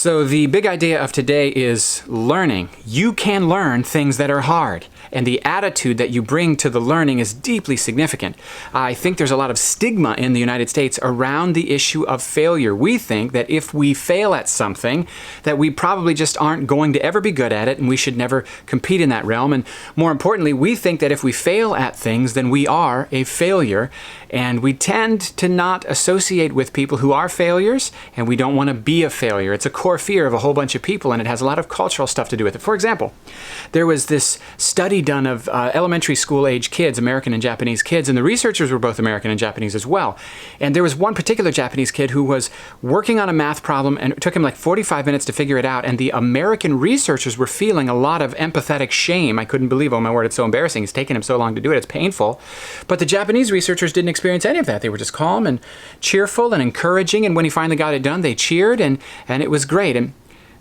So the big idea of today is learning. You can learn things that are hard, and the attitude that you bring to the learning is deeply significant. I think there's a lot of stigma in the United States around the issue of failure. We think that if we fail at something, that we probably just aren't going to ever be good at it, and we should never compete in that realm. And more importantly, we think that if we fail at things, then we are a failure, and we tend to not associate with people who are failures, and we don't want to be a failure. It's a core fear of a whole bunch of people, and it has a lot of cultural stuff to do with it. For example, there was this study done of elementary school age kids, American and Japanese kids, and the researchers were both American and Japanese as well. And there was one particular Japanese kid who was working on a math problem, and it took him like 45 minutes to figure it out, and the American researchers were feeling a lot of empathetic shame. I couldn't believe, oh my word, it's so embarrassing. It's taken him so long to do it. It's painful. But the Japanese researchers didn't experience any of that. They were just calm and cheerful and encouraging, and when he finally got it done, they cheered, and it was great. And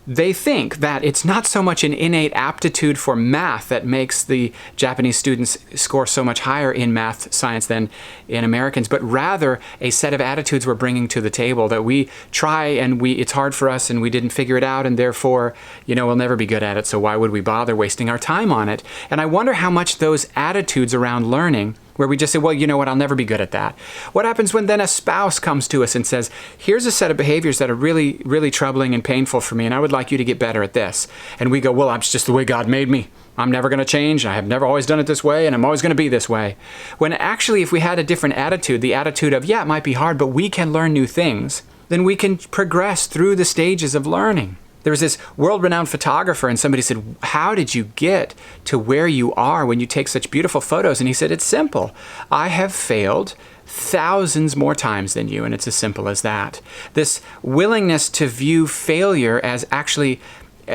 they think that it's not so much an innate aptitude for math that makes the Japanese students score so much higher in math science than in Americans, but rather a set of attitudes we're bringing to the table that we try and it's hard for us and we didn't figure it out, and therefore, we'll never be good at it, so why would we bother wasting our time on it? And I wonder how much those attitudes around learning, where we just say, well, you know what, I'll never be good at that. What happens when then a spouse comes to us and says, here's a set of behaviors that are really, really troubling and painful for me, and I would like you to get better at this. And we go, well, it's just the way God made me. I'm never going to change. I have never always done it this way, and I'm always going to be this way. When actually, if we had a different attitude, the attitude of, yeah, it might be hard, but we can learn new things, then we can progress through the stages of learning. There was this world-renowned photographer, and somebody said, how did you get to where you are when you take such beautiful photos? And he said, it's simple. I have failed thousands more times than you, and it's as simple as that. This willingness to view failure as actually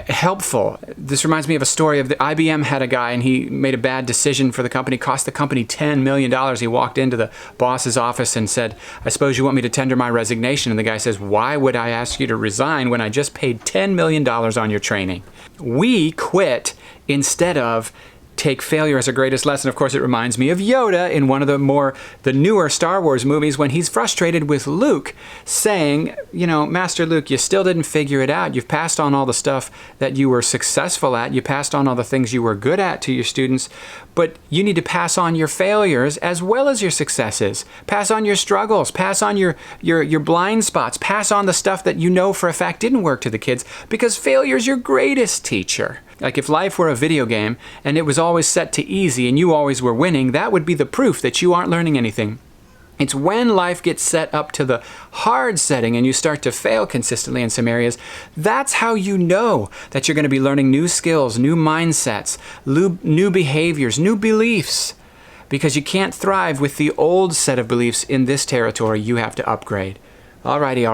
helpful. This reminds me of a story of IBM had a guy, and he made a bad decision for the company, cost the company $10 million. He walked into the boss's office and said, I suppose you want me to tender my resignation. And the guy says, why would I ask you to resign when I just paid $10 million on your training? We quit instead of take failure as our greatest lesson. Of course, it reminds me of Yoda in one of the newer Star Wars movies when he's frustrated with Luke saying, Master Luke, you still didn't figure it out. You've passed on all the stuff that you were successful at. You passed on all the things you were good at to your students, but you need to pass on your failures as well as your successes. Pass on your struggles. Pass on your blind spots. Pass on the stuff that you know for a fact didn't work to the kids, because failure is your greatest teacher. Like if life were a video game and it was always set to easy and you always were winning, that would be the proof that you aren't learning anything. It's when life gets set up to the hard setting and you start to fail consistently in some areas, that's how you know that you're going to be learning new skills, new mindsets, new behaviors, new beliefs. Because you can't thrive with the old set of beliefs in this territory. You have to upgrade. Alrighty.